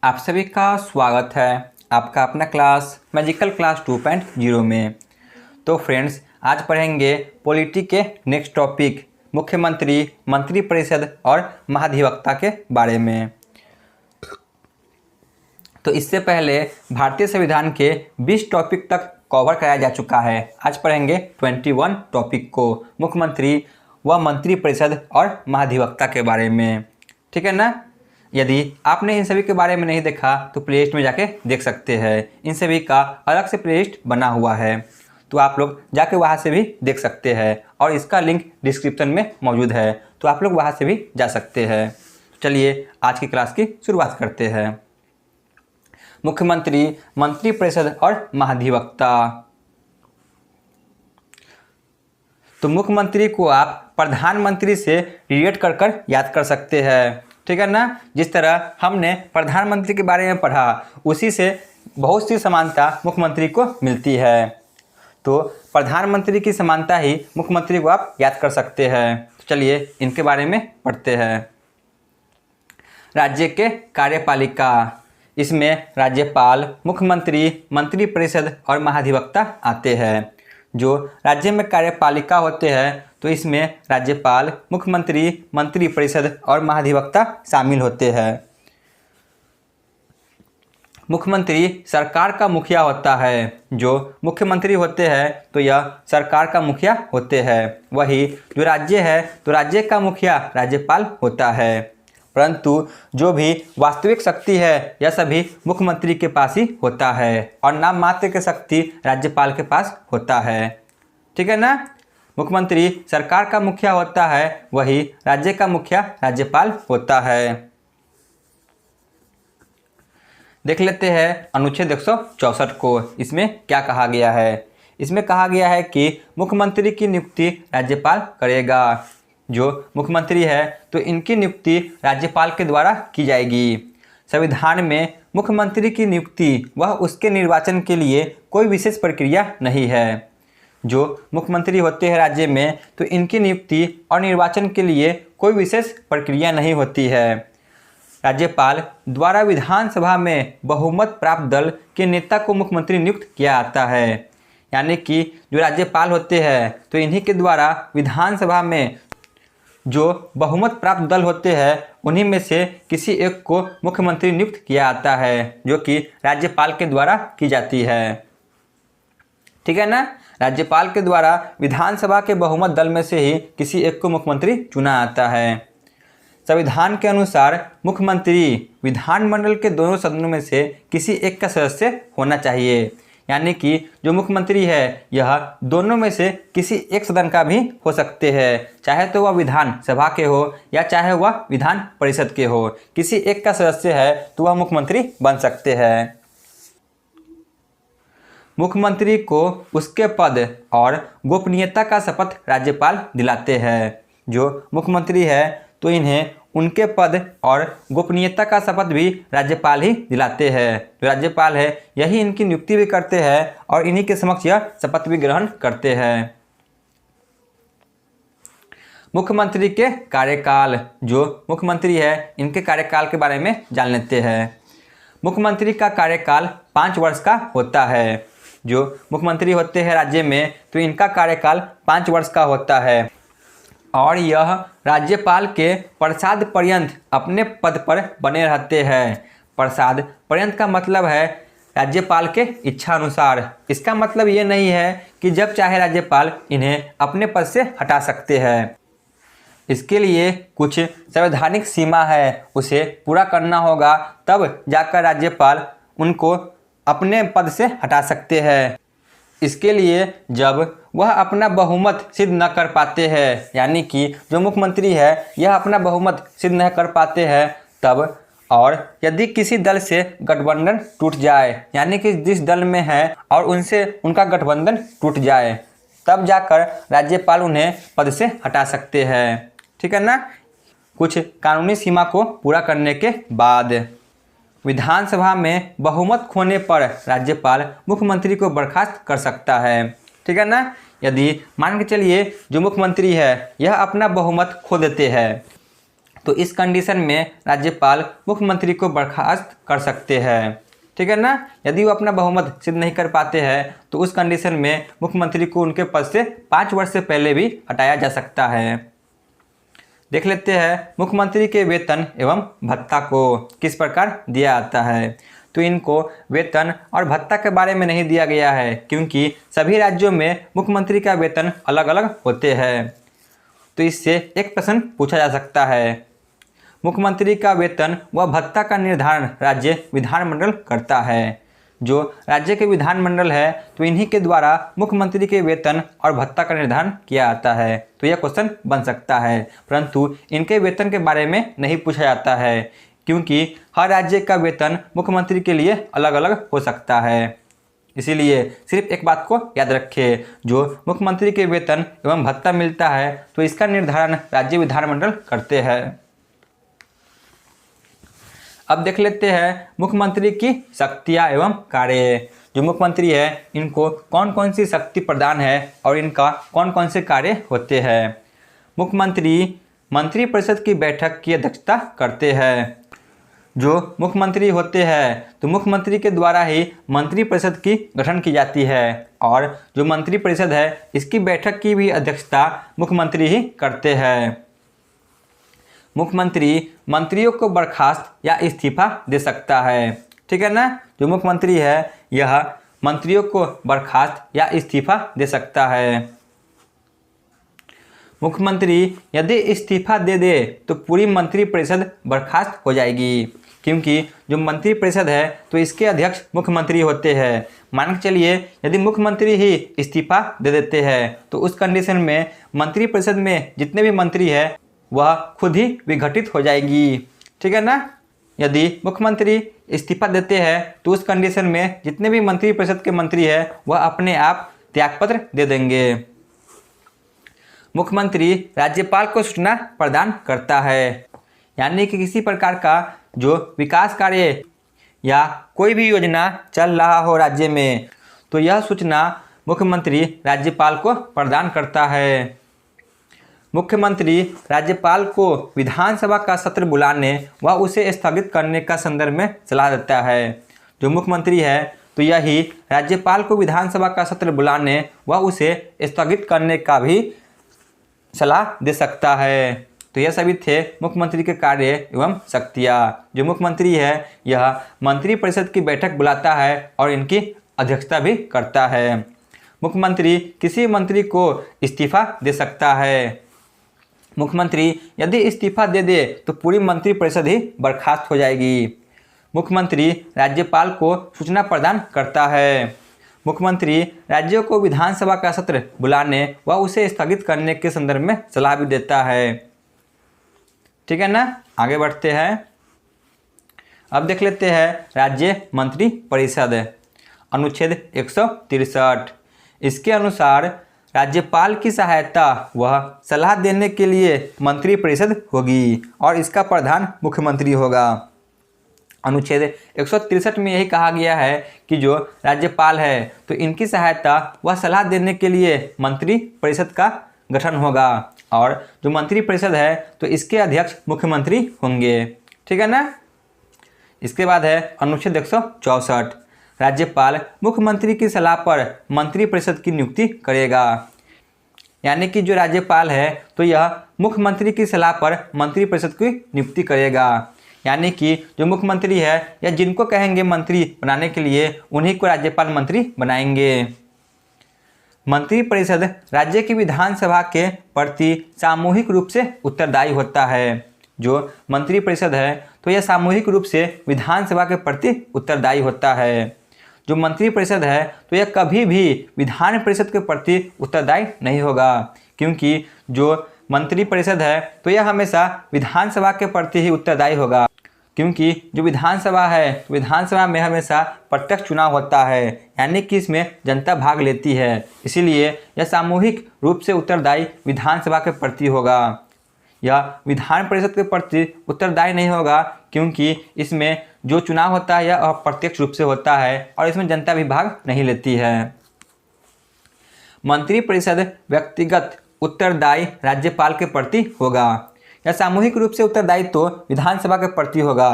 आप सभी का स्वागत है आपका अपना क्लास मैजिकल क्लास 2.0 में। तो फ्रेंड्स, आज पढ़ेंगे पॉलिटी के नेक्स्ट टॉपिक मुख्यमंत्री, मंत्रिपरिषद और महाधिवक्ता के बारे में। तो इससे पहले भारतीय संविधान के 20 टॉपिक तक कवर कराया जा चुका है। आज पढ़ेंगे 21 टॉपिक को, मुख्यमंत्री व मंत्रिपरिषद और महाधिवक्ता के बारे में। ठीक है ना। यदि आपने इन सभी के बारे में नहीं देखा तो प्लेलिस्ट में जाके देख सकते हैं। इन सभी का अलग से प्लेलिस्ट बना हुआ है, तो आप लोग जाके वहाँ से भी देख सकते हैं और इसका लिंक डिस्क्रिप्शन में मौजूद है, तो आप लोग वहाँ से भी जा सकते हैं। चलिए आज की क्लास की शुरुआत करते हैं। मुख्यमंत्री, मंत्रिपरिषद और महाधिवक्ता। तो मुख्यमंत्री को आप प्रधानमंत्री से रिलेट कर याद कर सकते हैं। ठीक है ना। जिस तरह हमने प्रधानमंत्री के बारे में पढ़ा, उसी से बहुत सी समानता मुख्यमंत्री को मिलती है। तो प्रधानमंत्री की समानता ही मुख्यमंत्री को आप याद कर सकते हैं। तो चलिए इनके बारे में पढ़ते हैं। राज्य के कार्यपालिका, इसमें राज्यपाल, मुख्यमंत्री, मंत्रिपरिषद और महाधिवक्ता आते हैं। जो राज्य में कार्यपालिका होते हैं तो इसमें राज्यपाल, मुख्यमंत्री, मंत्रिपरिषद और महाधिवक्ता शामिल होते हैं। मुख्यमंत्री सरकार का मुखिया होता है। जो मुख्यमंत्री होते हैं तो यह सरकार का मुखिया होते हैं। वही जो राज्य है तो राज्य का मुखिया राज्यपाल होता है। परंतु जो भी वास्तविक शक्ति है यह सभी मुख्यमंत्री के पास ही होता है और नाम मात्र की शक्ति राज्यपाल के पास होता है। ठीक है ना। मुख्यमंत्री सरकार का मुखिया होता है, वही राज्य का मुखिया राज्यपाल होता है। देख लेते हैं अनुच्छेद 164 को। इसमें क्या कहा गया है। इसमें कहा गया है कि मुख्यमंत्री की नियुक्ति राज्यपाल करेगा। जो मुख्यमंत्री है तो इनकी नियुक्ति राज्यपाल के द्वारा की जाएगी। संविधान में मुख्यमंत्री की नियुक्ति व उसके निर्वाचन के लिए कोई विशेष प्रक्रिया नहीं है। जो मुख्यमंत्री होते हैं राज्य में तो इनकी नियुक्ति और निर्वाचन के लिए कोई विशेष प्रक्रिया नहीं होती है। राज्यपाल द्वारा विधानसभा में बहुमत प्राप्त दल के नेता को मुख्यमंत्री नियुक्त किया जाता है। यानी कि जो राज्यपाल होते हैं तो इन्हीं के द्वारा विधानसभा में जो बहुमत प्राप्त दल होते हैं उन्हीं में से किसी एक को मुख्यमंत्री नियुक्त किया जाता है, जो कि राज्यपाल के द्वारा की जाती है। ठीक है ना। राज्यपाल के द्वारा विधानसभा के बहुमत दल में से ही किसी एक को मुख्यमंत्री चुना जाता है। संविधान के अनुसार मुख्यमंत्री विधानमंडल के दोनों सदनों में से किसी एक का सदस्य होना चाहिए। यानी कि जो मुख्यमंत्री है यह दोनों में से किसी एक सदन का भी हो सकते हैं, चाहे तो वह विधानसभा के हो या चाहे वह विधान परिषद के हो। किसी एक का सदस्य है तो वह मुख्यमंत्री बन सकते हैं। मुख्यमंत्री को उसके पद और गोपनीयता का शपथ राज्यपाल दिलाते हैं। जो मुख्यमंत्री है तो इन्हें उनके पद और गोपनीयता का शपथ भी राज्यपाल ही दिलाते हैं। जो राज्यपाल है यही इनकी नियुक्ति भी करते हैं और इन्हीं के समक्ष यह शपथ भी ग्रहण करते हैं। मुख्यमंत्री के कार्यकाल, जो मुख्यमंत्री है इनके कार्यकाल के बारे में जान लेते हैं। मुख्यमंत्री का कार्यकाल 5 वर्ष का होता है। जो मुख्यमंत्री होते हैं राज्य में तो इनका कार्यकाल 5 वर्ष का होता है और यह राज्यपाल के प्रसाद पर्यंत अपने पद पर बने रहते हैं। प्रसाद पर्यंत का मतलब है राज्यपाल के इच्छा अनुसार। इसका मतलब ये नहीं है कि जब चाहे राज्यपाल इन्हें अपने पद से हटा सकते हैं। इसके लिए कुछ संवैधानिक सीमा है, उसे पूरा करना होगा, तब जाकर राज्यपाल उनको अपने पद से हटा सकते हैं। इसके लिए जब वह अपना बहुमत सिद्ध न कर पाते हैं, यानी कि जो मुख्यमंत्री है यह अपना बहुमत सिद्ध न कर पाते हैं तब, और यदि किसी दल से गठबंधन टूट जाए, यानी कि जिस दल में है और उनसे उनका गठबंधन टूट जाए, तब जाकर राज्यपाल उन्हें पद से हटा सकते हैं। ठीक है ना। कुछ कानूनी सीमा को पूरा करने के बाद विधानसभा में बहुमत खोने पर राज्यपाल मुख्यमंत्री को बर्खास्त कर सकता है। ठीक है ना। यदि मान के चलिए जो मुख्यमंत्री है यह अपना बहुमत खो देते हैं तो इस कंडीशन में राज्यपाल मुख्यमंत्री को बर्खास्त कर सकते हैं। ठीक है ना। यदि वो अपना बहुमत सिद्ध नहीं कर पाते हैं तो उस कंडीशन में मुख्यमंत्री को उनके पद से 5 वर्ष से पहले भी हटाया जा सकता है। देख लेते हैं मुख्यमंत्री के वेतन एवं भत्ता को किस प्रकार दिया जाता है। तो इनको वेतन और भत्ता के बारे में नहीं दिया गया है क्योंकि सभी राज्यों में मुख्यमंत्री का वेतन अलग अलग होते हैं। तो इससे एक प्रश्न पूछा जा सकता है, मुख्यमंत्री का वेतन व भत्ता का निर्धारण राज्य विधानमंडल करता है। जो राज्य के विधानमंडल है तो इन्हीं के द्वारा मुख्यमंत्री के वेतन और भत्ता का निर्धारण किया जाता है। तो यह क्वेश्चन बन सकता है, परंतु इनके वेतन के बारे में नहीं पूछा जाता है क्योंकि हर राज्य का वेतन मुख्यमंत्री के लिए अलग अलग हो सकता है। इसीलिए सिर्फ एक बात को याद रखें, जो मुख्यमंत्री के वेतन एवं भत्ता मिलता है तो इसका निर्धारण राज्य विधानमंडल करते हैं। अब देख लेते हैं मुख्यमंत्री की शक्तियाँ एवं कार्य। जो मुख्यमंत्री है इनको कौन कौन सी शक्ति प्रदान है और इनका कौन कौन से कार्य होते हैं। मुख्यमंत्री मंत्रिपरिषद की बैठक की अध्यक्षता करते हैं। जो मुख्यमंत्री होते हैं तो मुख्यमंत्री के द्वारा ही मंत्रिपरिषद की गठन की जाती है और जो मंत्रिपरिषद है इसकी बैठक की भी अध्यक्षता मुख्यमंत्री ही करते हैं। मुख्यमंत्री मंत्रियों को बर्खास्त या इस्तीफा दे सकता है। ठीक है ना। जो मुख्यमंत्री है यह मंत्रियों को बर्खास्त या इस्तीफा दे सकता है। मुख्यमंत्री यदि इस्तीफा दे दे तो पूरी मंत्रिपरिषद बर्खास्त हो जाएगी क्योंकि जो मंत्रिपरिषद है तो इसके अध्यक्ष मुख्यमंत्री होते हैं। मान के चलिए यदि मुख्यमंत्री ही इस्तीफा दे देते हैं तो उस कंडीशन में मंत्रिपरिषद में जितने भी मंत्री हैं वह खुद ही विघटित हो जाएगी। ठीक है ना। यदि मुख्यमंत्री इस्तीफा देते हैं तो उस कंडीशन में जितने भी मंत्रिपरिषद के मंत्री हैं वह अपने आप त्यागपत्र दे देंगे। मुख्यमंत्री राज्यपाल को सूचना प्रदान करता है, यानी कि किसी प्रकार का जो विकास कार्य या कोई भी योजना चल रहा हो राज्य में तो यह सूचना मुख्यमंत्री राज्यपाल को प्रदान करता है। मुख्यमंत्री राज्यपाल को विधानसभा का सत्र बुलाने व उसे स्थगित करने का संदर्भ में सलाह देता है। जो मुख्यमंत्री है तो यही राज्यपाल को विधानसभा का सत्र बुलाने व उसे स्थगित करने का भी सलाह दे सकता है। तो यह सभी थे मुख्यमंत्री के कार्य एवं शक्तियाँ। जो मुख्यमंत्री है यह मंत्रिपरिषद की बैठक बुलाता है और इनकी अध्यक्षता भी करता है। मुख्यमंत्री किसी मंत्री को इस्तीफा दे सकता है। मुख्यमंत्री यदि इस्तीफा दे दे तो पूरी मंत्रिपरिषद ही बर्खास्त हो जाएगी। मुख्यमंत्री राज्यपाल को सूचना प्रदान करता है। मुख्यमंत्री राज्यों को विधानसभा का सत्र बुलाने व उसे स्थगित करने के संदर्भ में सलाह भी देता है। ठीक है ना। आगे बढ़ते हैं। अब देख लेते हैं राज्य मंत्री परिषद अनुच्छेद 163। इसके अनुसार राज्यपाल की सहायता वह सलाह देने के लिए मंत्रिपरिषद होगी और इसका प्रधान मुख्यमंत्री होगा। अनुच्छेद 163 में यही कहा गया है कि जो राज्यपाल है तो इनकी सहायता व सलाह देने के लिए मंत्रिपरिषद का गठन होगा और जो मंत्रिपरिषद है तो इसके अध्यक्ष मुख्यमंत्री होंगे। ठीक है ना। इसके बाद है अनुच्छेद 164। राज्यपाल मुख्यमंत्री की सलाह पर मंत्रिपरिषद की नियुक्ति करेगा, यानी कि जो राज्यपाल है तो यह मुख्यमंत्री की सलाह पर मंत्रिपरिषद की नियुक्ति करेगा, यानी कि जो मुख्यमंत्री है या जिनको कहेंगे मंत्री बनाने के लिए उन्हीं को राज्यपाल मंत्री बनाएंगे। मंत्रिपरिषद राज्य की विधानसभा के प्रति सामूहिक रूप से उत्तरदायी होता है। जो मंत्रिपरिषद है तो यह सामूहिक रूप से विधानसभा के प्रति उत्तरदायी होता है। जो मंत्रिपरिषद है तो यह कभी भी विधान परिषद के प्रति उत्तरदायी नहीं होगा, क्योंकि जो मंत्रिपरिषद है तो यह हमेशा विधानसभा के प्रति ही उत्तरदायी होगा, क्योंकि जो विधानसभा है विधानसभा में हमेशा प्रत्यक्ष चुनाव होता है, यानी कि इसमें जनता भाग लेती है। इसीलिए यह सामूहिक रूप से उत्तरदायी विधानसभा के प्रति होगा। यह विधान परिषद के प्रति उत्तरदायी नहीं होगा, क्योंकि इसमें जो चुनाव होता है यह अप्रत्यक्ष रूप से होता है और इसमें जनता भी भाग नहीं लेती है। मंत्रिपरिषद व्यक्तिगत उत्तरदायी राज्यपाल के प्रति होगा, या सामूहिक रूप से उत्तरदायी तो विधानसभा के प्रति होगा,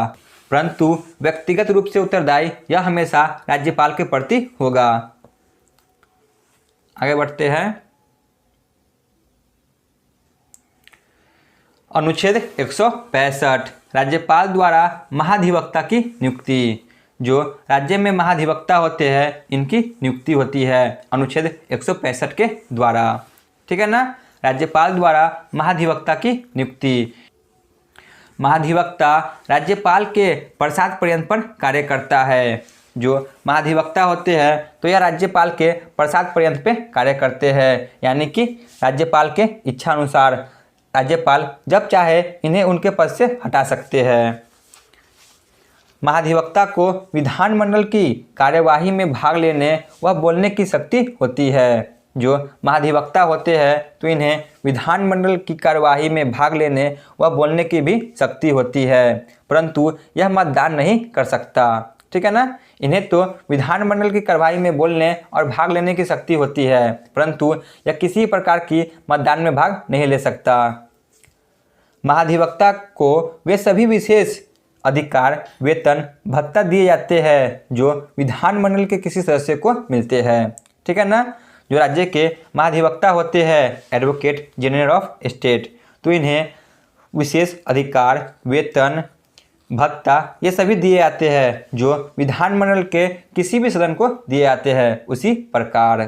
परंतु व्यक्तिगत रूप से उत्तरदायी यह हमेशा राज्यपाल के प्रति होगा। आगे बढ़ते हैं। अनुच्छेद 165 राज्यपाल द्वारा महाधिवक्ता की नियुक्ति। जो राज्य में महाधिवक्ता होते हैं इनकी नियुक्ति होती है अनुच्छेद 165 के द्वारा, ठीक है ना। राज्यपाल द्वारा महाधिवक्ता की नियुक्ति। महाधिवक्ता राज्यपाल के प्रसाद पर्यंत पर कार्य करता है। जो महाधिवक्ता होते हैं तो यह राज्यपाल के प्रसाद पर्यंत पे कार्य करते हैं, यानी कि राज्यपाल के इच्छा अनुसार राज्यपाल जब चाहे इन्हें उनके पद से हटा सकते हैं। महाधिवक्ता को विधानमंडल की कार्यवाही में भाग लेने व बोलने की शक्ति होती है। जो महाधिवक्ता होते हैं तो इन्हें विधानमंडल की कार्यवाही में भाग लेने व बोलने की भी शक्ति होती है, परंतु यह मतदान नहीं कर सकता, ठीक है ना। इन्हें तो विधानमंडल की कार्यवाही में बोलने और भाग लेने की शक्ति होती है, परंतु यह किसी प्रकार की मतदान में भाग नहीं ले सकता। महाधिवक्ता को वे सभी विशेष अधिकार, वेतन, भत्ता दिए जाते हैं जो विधानमंडल के किसी सदस्य को मिलते हैं, ठीक है ना। जो राज्य के महाधिवक्ता होते हैं एडवोकेट जनरल ऑफ स्टेट, तो इन्हें विशेष अधिकार, वेतन, भत्ता ये सभी दिए जाते हैं जो विधानमंडल के किसी भी सदन को दिए जाते हैं उसी प्रकार।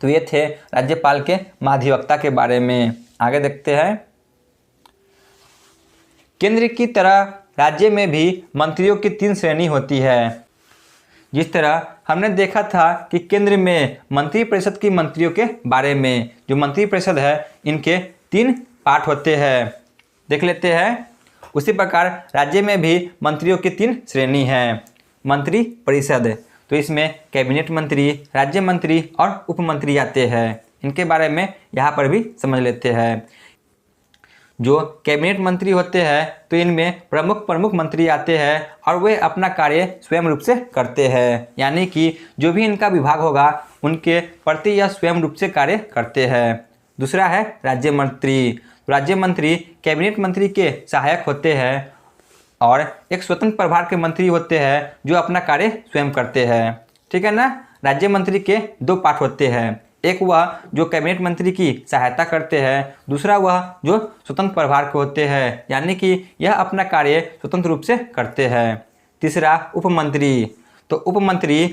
तो ये थे राज्यपाल के महाधिवक्ता के बारे में। आगे देखते हैं। केंद्र की तरह राज्य में भी मंत्रियों की 3 श्रेणी होती है। जिस तरह हमने देखा था कि केंद्र में मंत्रिपरिषद की मंत्रियों के बारे में, जो मंत्रिपरिषद है इनके 3 पार्ट होते हैं, देख लेते हैं। उसी प्रकार राज्य में भी मंत्रियों की 3 श्रेणी हैं। मंत्री परिषद, तो इसमें कैबिनेट मंत्री, राज्य मंत्री और उप मंत्री आते हैं। इनके बारे में यहाँ पर भी समझ लेते हैं। जो कैबिनेट मंत्री होते हैं तो इनमें प्रमुख मंत्री आते हैं और वे अपना कार्य स्वयं रूप से करते हैं, यानी कि जो भी इनका विभाग होगा उनके प्रति यह स्वयं रूप से कार्य करते हैं। दूसरा है राज्य मंत्री। राज्य मंत्री कैबिनेट मंत्री के सहायक होते हैं और एक स्वतंत्र प्रभार के मंत्री होते हैं जो अपना कार्य स्वयं करते हैं, ठीक है ना। राज्य मंत्री के 2 पार्ट होते हैं, एक वह जो कैबिनेट मंत्री की सहायता करते हैं, दूसरा वह जो स्वतंत्र प्रभार के होते हैं, यानी कि यह अपना कार्य स्वतंत्र रूप से करते हैं। तीसरा उपमंत्री, तो उपमंत्री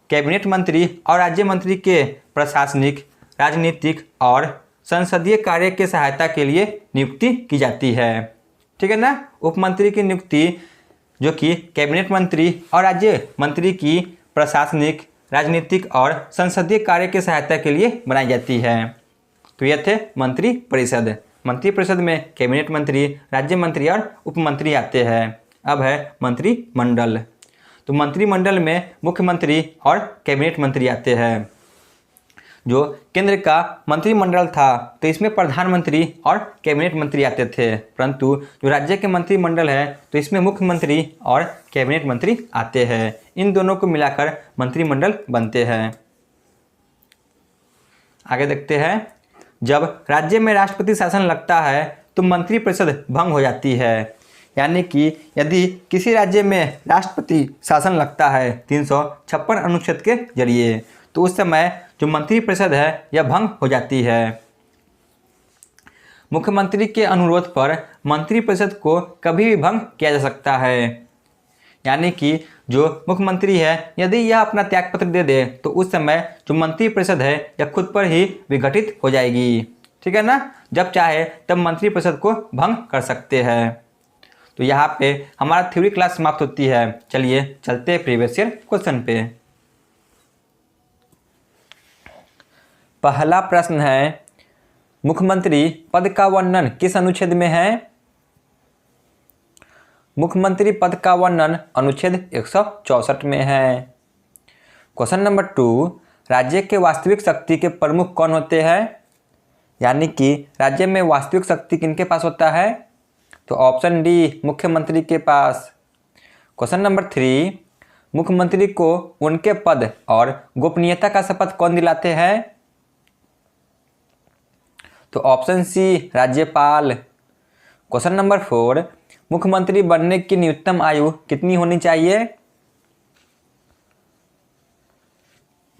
कैबिनेट मंत्री और राज्य मंत्री के प्रशासनिक, राजनीतिक और संसदीय कार्य के सहायता के लिए नियुक्ति की जाती है, ठीक है ना। उपमंत्री की नियुक्ति जो कि कैबिनेट मंत्री और राज्य मंत्री की प्रशासनिक, राजनीतिक और संसदीय कार्य की सहायता के लिए बनाई जाती है। तो यह थे मंत्री परिषद। मंत्री परिषद में कैबिनेट मंत्री, राज्य मंत्री और उपमंत्री आते हैं। अब है मंत्रिमंडल। तो मंत्रिमंडल में मुख्यमंत्री और कैबिनेट मंत्री आते हैं। जो केंद्र का मंत्रिमंडल था तो इसमें प्रधानमंत्री और कैबिनेट मंत्री आते थे, परंतु जो राज्य के मंत्रिमंडल है तो इसमें मुख्यमंत्री और कैबिनेट मंत्री आते हैं। इन दोनों को मिलाकर मंत्रिमंडल बनते हैं। आगे देखते हैं। जब राज्य में राष्ट्रपति शासन लगता है तो मंत्रिपरिषद भंग हो जाती है, यानी कि यदि किसी राज्य में राष्ट्रपति शासन लगता है 356 अनुच्छेद के जरिए, तो उस समय जो मंत्रिपरिषद है यह भंग हो जाती है। मुख्यमंत्री के अनुरोध पर मंत्रिपरिषद को कभी भी भंग किया जा सकता है, यानी कि जो मुख्यमंत्री है यदि यह अपना त्यागपत्र दे दे तो उस समय जो मंत्रिपरिषद है यह खुद पर ही विघटित हो जाएगी, ठीक है ना। जब चाहे तब मंत्रिपरिषद को भंग कर सकते हैं। तो यहाँ पे हमारा थ्योरी क्लास समाप्त होती है। चलिए चलते हैं प्रीवियस ईयर क्वेश्चन पे। पहला प्रश्न है, मुख्यमंत्री पद का वर्णन किस अनुच्छेद में है? मुख्यमंत्री पद का वर्णन अनुच्छेद 164 में है। क्वेश्चन नंबर 2, राज्य के वास्तविक शक्ति के प्रमुख कौन होते हैं? यानी कि राज्य में वास्तविक शक्ति किनके पास होता है? तो ऑप्शन डी, मुख्यमंत्री के पास। क्वेश्चन नंबर 3, मुख्यमंत्री को उनके पद और गोपनीयता का शपथ कौन दिलाते हैं? तो ऑप्शन सी, राज्यपाल। क्वेश्चन नंबर 4, मुख्यमंत्री बनने की न्यूनतम आयु कितनी होनी चाहिए?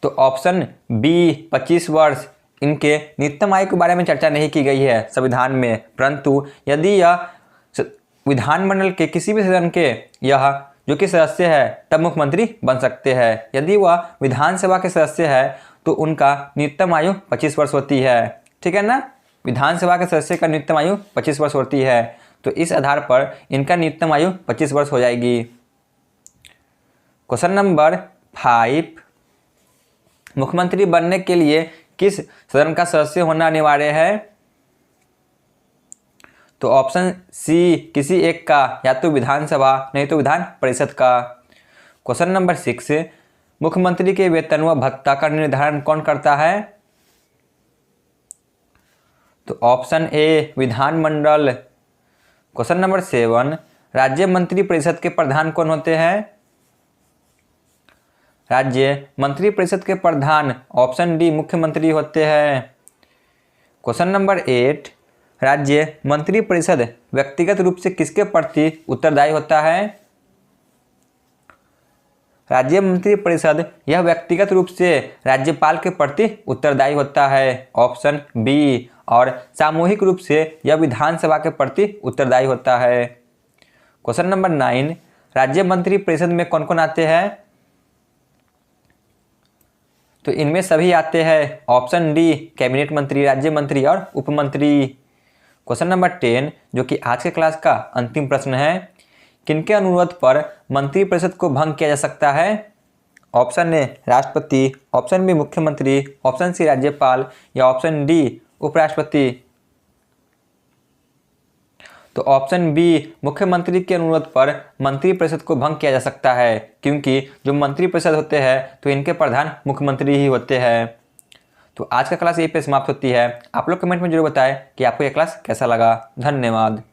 तो ऑप्शन बी 25 वर्ष। इनके न्यूनतम आयु के बारे में चर्चा नहीं की गई है संविधान में, परंतु यदि यह विधानमंडल के किसी भी सदन के यह जो कि सदस्य है तब मुख्यमंत्री बन सकते हैं। यदि वह विधानसभा के सदस्य है तो उनका न्यूनतम आयु 25 वर्ष होती है। ठीक है ना, विधानसभा के सदस्य का न्यूनतम आयु 25 वर्ष होती है, तो इस आधार पर इनका न्यूनतम आयु 25 वर्ष हो जाएगी। क्वेश्चन नंबर 5, मुख्यमंत्री बनने के लिए किस सदन का सदस्य होना अनिवार्य है? तो ऑप्शन सी किसी एक का, या तो विधानसभा नहीं तो विधान परिषद का। क्वेश्चन नंबर 6, मुख्यमंत्री के वेतन व भत्ता का निर्धारण कौन करता है? तो ऑप्शन ए विधानमंडल। क्वेश्चन नंबर 7, राज्य मंत्री परिषद के प्रधान कौन होते हैं? राज्य मंत्री परिषद के प्रधान ऑप्शन डी मुख्यमंत्री होते हैं। क्वेश्चन नंबर 8, राज्य मंत्री परिषद व्यक्तिगत रूप से किसके प्रति उत्तरदायी होता है? राज्य मंत्री परिषद यह व्यक्तिगत रूप से राज्यपाल के प्रति उत्तरदायी होता है, ऑप्शन बी। और सामूहिक रूप से यह विधानसभा के प्रति उत्तरदायी होता है। क्वेश्चन नंबर 9, राज्य मंत्री परिषद में कौन कौन आते हैं? तो इनमें सभी आते हैं, ऑप्शन डी कैबिनेट मंत्री, राज्य मंत्री और उप मंत्री। क्वेश्चन नंबर 10, जो कि आज के क्लास का अंतिम प्रश्न है, किनके अनुरोध पर मंत्रिपरिषद को भंग किया जा सकता है? ऑप्शन ए राष्ट्रपति, ऑप्शन बी मुख्यमंत्री, ऑप्शन सी राज्यपाल या ऑप्शन डी उपराष्ट्रपति। तो ऑप्शन बी मुख्यमंत्री के अनुरोध पर मंत्रिपरिषद को भंग किया जा सकता है, क्योंकि जो मंत्रिपरिषद होते हैं तो इनके प्रधान मुख्यमंत्री ही होते हैं। तो आज का क्लास यहीं पे समाप्त होती है। आप लोग कमेंट में जरूर बताएं कि आपको यह क्लास कैसा लगा। धन्यवाद।